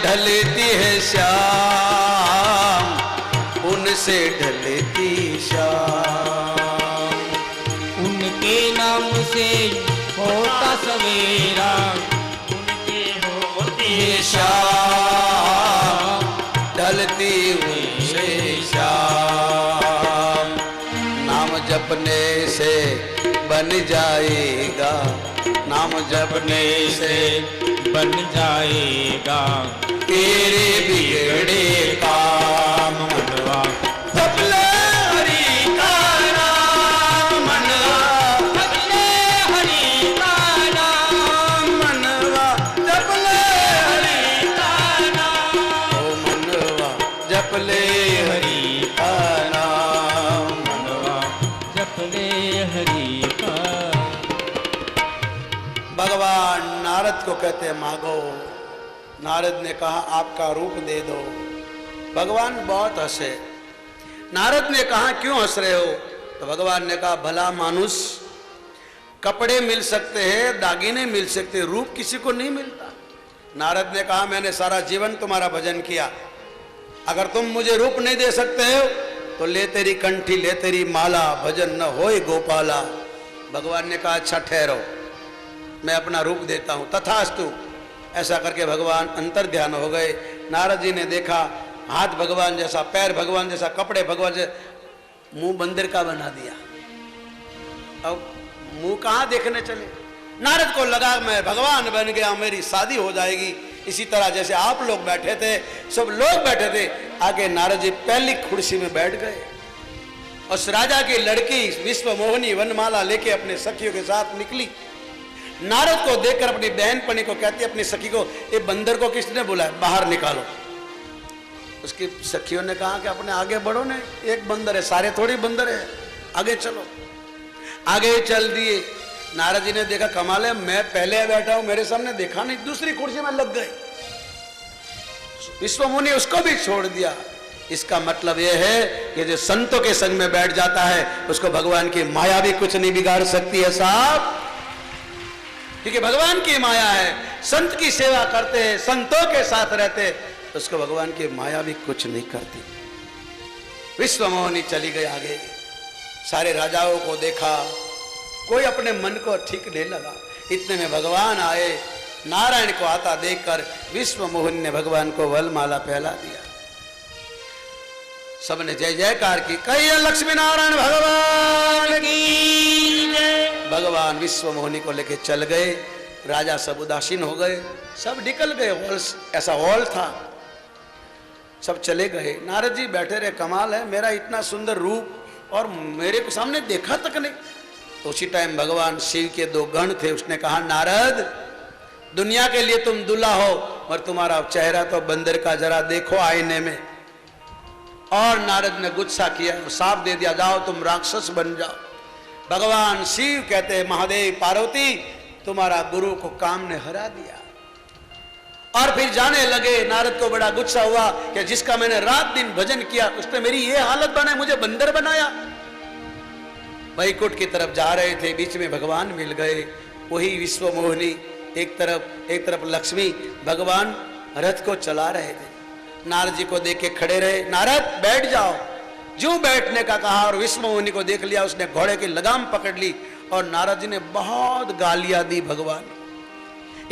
ढलती है शाम, उनसे ढलती शाम। उनके नाम से होता सवेरा, उनके होती है शाम, ढलती उनसे शाम। नाम जपने से बन जाएगा, नाम जपने से बन जाएगा तेरे बिगड़े काम। मनवा जप ले हरि का नाम, मनवा जप ले हरि का नाम, मनवा जप ले हरि का नाम, ओ मनवा जप ले हरि का नाम। मनवा जप ले हरि का। भगवान नारद को कहते मांगो। नारद ने कहा आपका रूप दे दो। भगवान बहुत हंसे। नारद ने कहा क्यों हंस रहे हो? तो भगवान ने कहा भला मानुष, कपड़े मिल सकते हैं, दागिने मिल सकते हैं, रूप किसी को नहीं मिलता। नारद ने कहा मैंने सारा जीवन तुम्हारा भजन किया, अगर तुम मुझे रूप नहीं दे सकते हो तो ले तेरी कंठी, ले तेरी माला, भजन न होए गोपाला। भगवान ने कहा अच्छा ठहरो, मैं अपना रूप देता हूं। तथास्तु। ऐसा करके भगवान अंतर ध्यान हो गए। नारद जी ने देखा हाथ भगवान जैसा, पैर भगवान जैसा, कपड़े भगवान जैसा, मुंह बंदर का बना दिया। अब मुंह कहां देखने चले? नारद को लगा मैं भगवान बन गया, मेरी शादी हो जाएगी। इसी तरह जैसे आप लोग बैठे थे, सब लोग बैठे थे, आगे नारद जी पहली कुर्सी में बैठ गए। उस राजा की लड़की विश्व मोहिनी वनमाला लेके अपने सखियों के साथ निकली। नारद को देखकर अपनी बहनपनी को कहती अपनी सखी को, ये बंदर को किसने बुलाया, बाहर निकालो। उसकी सखियों ने कहा कि अपने आगे बढ़ो ने, एक बंदर है, सारे थोड़ी बंदर है, आगे चलो। आगे चल दिए। नारद जी ने देखा कमाल है, मैं पहले बैठा हूं, मेरे सामने देखा नहीं, दूसरी कुर्सी में लग गए। विश्व मुनि उसको भी छोड़ दिया। इसका मतलब यह है कि जो संतों के संग में बैठ जाता है उसको भगवान की माया भी कुछ नहीं बिगाड़ सकती है साहब, क्योंकि भगवान की माया है। संत की सेवा करते हैं, संतों के साथ रहते, उसको भगवान की माया भी कुछ नहीं करती। विश्व मोहिनी चली गई आगे। सारे राजाओं को देखा, कोई अपने मन को ठीक नहीं लगा। इतने में भगवान आए। नारायण को आता देखकर विश्व मोहन ने भगवान को वलमाला पहला दिया। सबने जय जयकार की, कहिए लक्ष्मी नारायण भगवान की जय। भगवान विश्व मोहिनी को लेके चल गए। राजा सब उदासीन हो गए, सब निकल गए। हॉल ऐसा हॉल था, सब चले गए। नारद जी बैठे रहे, कमाल है, मेरा इतना सुंदर रूप और मेरे को सामने देखा तक नहीं। तो उसी टाइम भगवान शिव के दो गण थे, उसने कहा नारद, दुनिया के लिए तुम दूल्हा हो और तुम्हारा चेहरा तो बंदर का, जरा देखो आईने में। और नारद ने गुस्सा किया, साफ दे दिया, जाओ तुम राक्षस बन जाओ। भगवान शिव कहते हैं महादेव पार्वती, तुम्हारा गुरु को काम ने हरा दिया। और फिर जाने लगे। नारद को बड़ा गुस्सा हुआ कि जिसका मैंने रात दिन भजन किया उसने मेरी ये हालत बनाई, मुझे बंदर बनाया। वैकुंठ की तरफ जा रहे थे, बीच में भगवान मिल गए। वही विश्व मोहिनी, एक तरफ लक्ष्मी। भगवान रथ को चला रहे थे। नारद जी को देख के खड़े रहे। नारद बैठ जाओ। जो बैठने का कहा और विश्व मोहिनी को देख लिया, उसने घोड़े की लगाम पकड़ ली और नारद जी ने बहुत गालियां दी। भगवान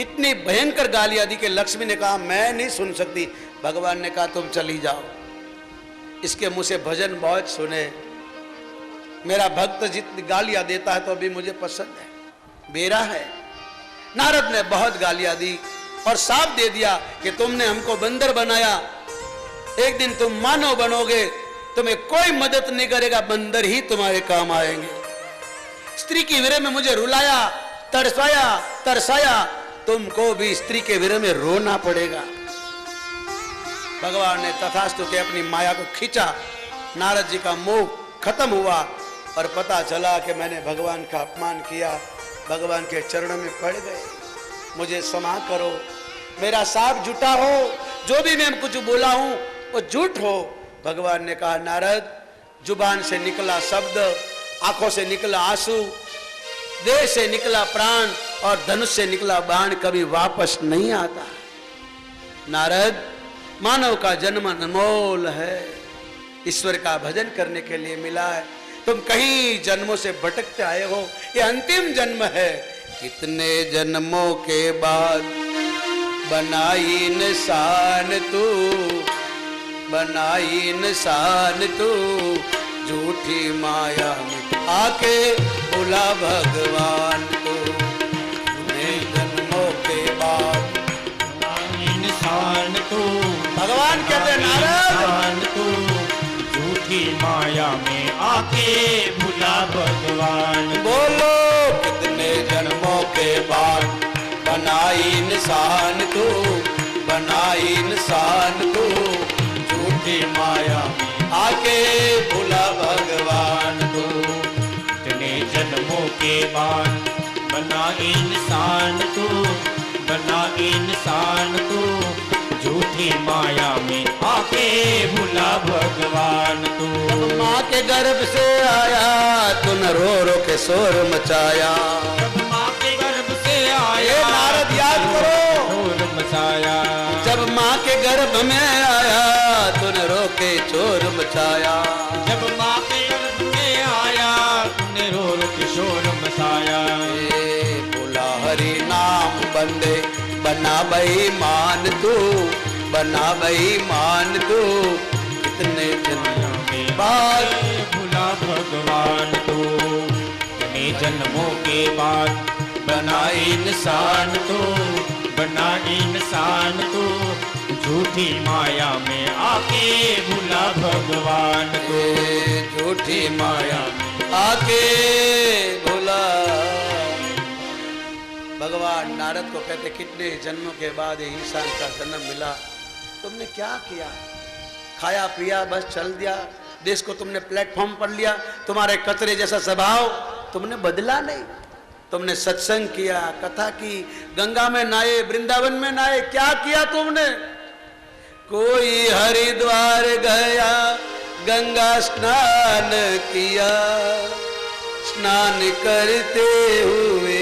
इतनी भयंकर गालियां दी कि लक्ष्मी ने कहा मैं नहीं सुन सकती। भगवान ने कहा तुम चली जाओ, इसके मुंह से भजन बहुत सुने। मेरा भक्त जितनी गालियां देता है तो अभी मुझे पसंद है, मेरा है। नारद ने बहुत गालियां दी और साफ दे दिया कि तुमने हमको बंदर बनाया, एक दिन तुम मानव बनोगे, तुम्हें कोई मदद नहीं करेगा, बंदर ही तुम्हारे काम आएंगे। स्त्री की विरह में मुझे रुलाया, तरसाया, तुमको भी स्त्री के विरह में रोना पड़ेगा। भगवान ने तथास्तु के अपनी माया को खींचा। नारद जी का मोह खत्म हुआ और पता चला कि मैंने भगवान का अपमान किया। भगवान के चरणों में पड़ गए, मुझे क्षमा करो, मेरा साफ झूठा हो, जो भी मैं कुछ बोला हूं वो झूठ हो। भगवान ने कहा नारद, जुबान से निकला शब्द, आंखों से निकला आंसू, देह से निकला प्राण और धनुष से निकला बाण कभी वापस नहीं आता। नारद, मानव का जन्म अनमोल है, ईश्वर का भजन करने के लिए मिला है। तुम कई जन्मों से भटकते आए हो, ये अंतिम जन्म है। कितने जन्मों के बाद बनाई इंसान तू, बनाई इंसान तू, झूठी माया में आके भुला भगवान तू। कितने जन्मों के बाद इंसान तू, भगवान कहते हैं नारद, तू झूठी माया में आके भुला भगवान। बोलो कितने जन्मों के बाद बनाई इंसान तू, बनाई इंसान तू, झूठी माया में आके भुला भगवान तू। कितने जन्मों के बाद बना इंसान तू, बना इंसान तू, झूठी माया में आके भुला भगवान तू। माँ के गर्भ से आया तूने रो रो के शोर मचाया। जब माँ के गर्भ से आया, ये नारद याद करो, शोर मचाया। जब माँ के गर्भ में आया तूने रो के चोर मचाया। जब माँ के गर्भ में आया तूने रो रो के शोर मचाया। बोला हरि नाम बंदे बना बेईमान तू, बना बेईमान तू। कितने जन्मों के बाद भुला भगवान तू, कितने जन्मों के बाद बना इंसान तू, बना इंसान तू, झूठी माया में आके भुला भगवान तू। झूठी माया में आके भुला। भगवान नारद को कहते कितने जन्मों के बाद ये इंसान का जन्म मिला, तुमने क्या किया? खाया पिया बस चल दिया, देश को तुमने प्लेटफॉर्म पर लिया, तुम्हारे कचरे जैसा स्वभाव तुमने बदला नहीं। तुमने सत्संग किया, कथा की, गंगा में नहाए, वृंदावन में नहाए, क्या किया तुमने? कोई हरिद्वार गया, गंगा स्नान किया, स्नान करते हुए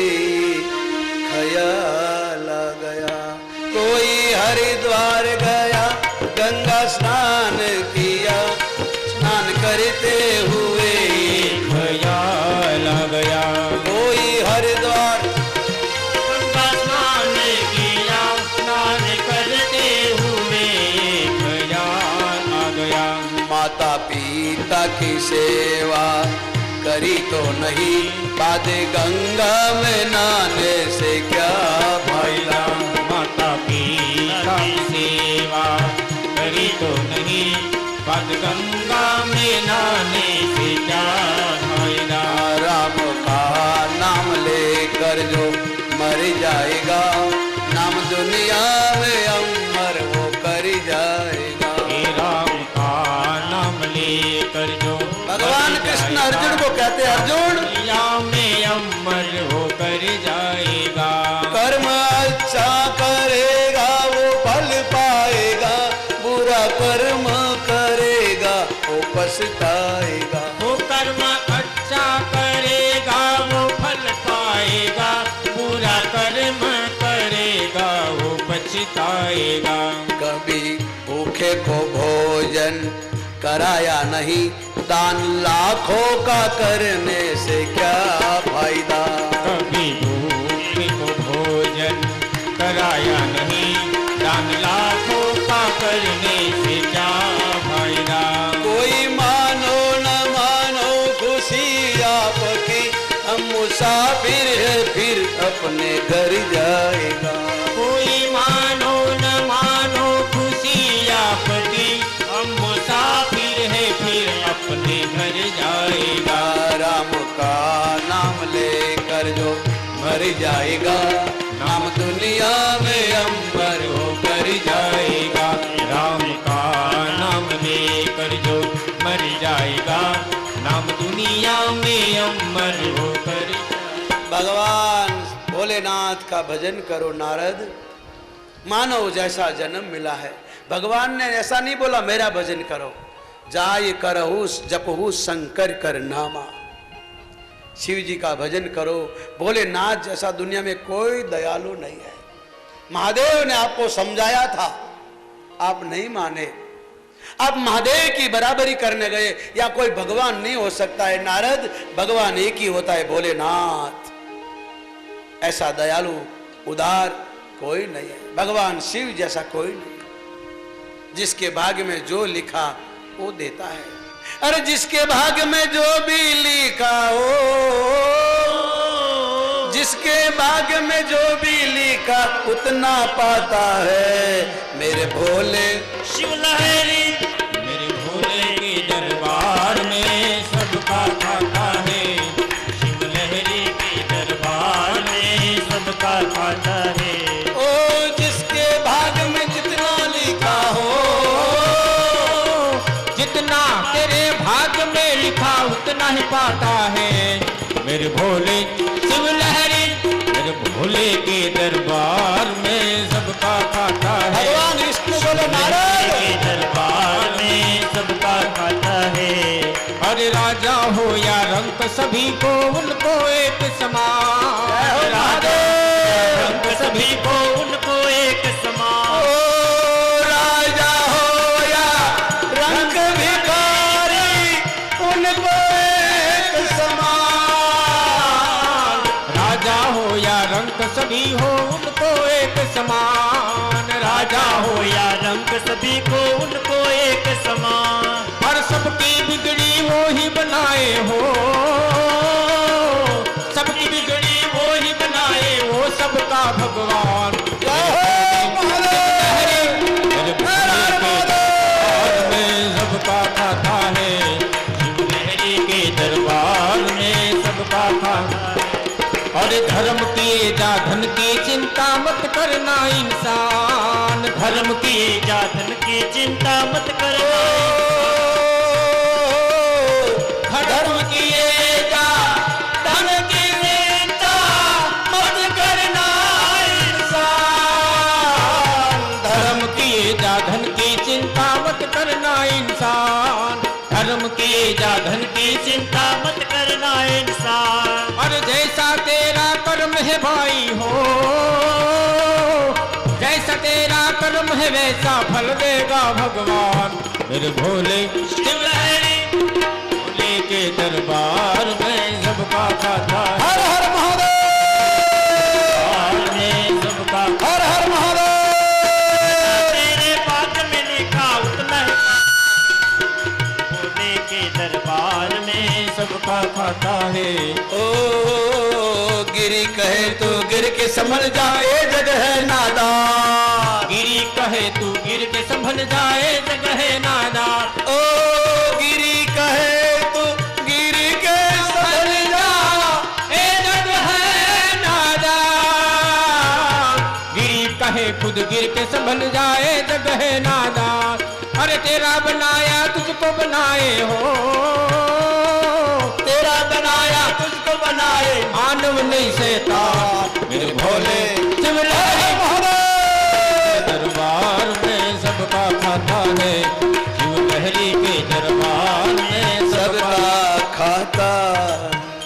ख्याल आ गया। कोई हरिद्वार गया, गंगा स्नान किया, स्नान करते हुए ख्याल आ गया। कोई हरिद्वार गंगा स्नान किया, स्नान करते हुए ख्याल आ गया। माता पिता की सेवा करी तो नहीं, बाद गंगा में नहाने से क्या फायदा? माता पिता की सेवा करी तो नहीं, बाद गंगा में नहाने से क्या फायदा? राम का नाम लेकर जो मर जाएगा, नाम दुनिया में अमर वो कर जाएगा। हे राम का नाम लेकर जो भगवान कृष्ण अर्जुन को कहते हैं, अर्जुन दुनिया में अमर होकर जाएगा। कर्म अच्छा करेगा वो फल पाएगा, बुरा कर्म करेगा वो पछताएगा। वो कर्म अच्छा करेगा वो फल पाएगा, बुरा कर्म करेगा वो पछताएगा। कभी भूखे को भोजन कराया नहीं, दान लाखों का करने से क्या फायदा? कभी भूखे को भोजन कराया नहीं, दान लाखों का करने से क्या फायदा? कोई मानो न मानो खुशी आपकी, हम मुसाफिर है फिर अपने घर जाएगा। कोई मानो न मानो खुशी आपकी, हम मुसाफिर है फिर अपने घर जाएगा। राम का नाम लेकर जो मर जाएगा, नाम दुनिया में अमर होकर जाएगा। राम का नाम लेकर जो मर जाएगा, नाम दुनिया में अमर होकर। भगवान भोलेनाथ का भजन करो नारद, मानव जैसा जन्म मिला है। भगवान ने ऐसा नहीं बोला मेरा भजन करो, जाय करहु जपहु शंकर कर नामा। शिव जी का भजन करो। भोलेनाथ जैसा दुनिया में कोई दयालु नहीं है। महादेव ने आपको समझाया था आप नहीं माने, आप महादेव की बराबरी करने गए, या कोई भगवान नहीं हो सकता है नारद, भगवान एक ही होता है भोलेनाथ। ऐसा दयालु उदार कोई नहीं है, भगवान शिव जैसा कोई नहीं। जिसके भाग्य में जो लिखा वो देता है। अरे जिसके भाग्य में जो भी लिखा हो, जिसके भाग्य में जो भी लिखा उतना पाता है। मेरे भोले शिव लहरी मेरे भोले के दरबार में सबका खाता है। शिव लहरी के दरबार में सबका खाता है। ओ जिसके भाग्य में जितना लिखा हो, जितना तेरे भाग्य में लिखा उतना ही पाता है। मेरे भोले शिव लहरी मेरे भोले के दरबार में सबका खाता है। भगवान विष्णु बोले नारद के दरबार में सबका खाता है। अरे राजा हो या रंक सभी को उनको एक समान। राजा रंक सभी को उनको एक समान। राजा हो या रंग भिखारी उनको एक समान। राजा हो या रंक सभी हो उनको एक समान। राजा हो या रंक सभी को उनको एक समान। हर सबकी बिगड़ी वो ही बनाए हो, सबकी बिगड़ी वो ही बनाए, वो सबका भगवान। मेरे भोले के दरबार में सबका खाता है। शिव लहरी के दरबार में सबका खाता है। और धर्म किए जा धन की चिंता मत करना इंसान। धर्म किए जा धन की चिंता मत करना। धर्म किए जा धन की चिंता मत करना इंसान। धर्म किए जा धन की चिंता मत करना इंसान। धर्म किए जा धन की चिंता मत करना इंसान। और जैसा तेरा कर्म है भाई हो, जैसा तेरा कर्म है वैसा फल देगा भगवान। मेरे भोले शिव लहरी भोले के दरबार में सबका खाता है। हर हर महादेव में सबका हर हर महादेव। तेरे भाग्य में लिखा उतना ही भोले के दरबार में सबका खाता है। ओ गिरी कहे तो गिर के संभल जाए जगह नादान। गिरी कहे तू गिर के संभल जाए जगह नादान। ओ गिरी कहे तो गिर के संभल जाए जगह नादान। गिरी कहे खुद गिर के संभल जाए जगह नादान। अरे तेरा बनाया तुझको बनाए हो, तेरा बनाया तुझको बनाए मानव नहीं शैतान। मेरे भोले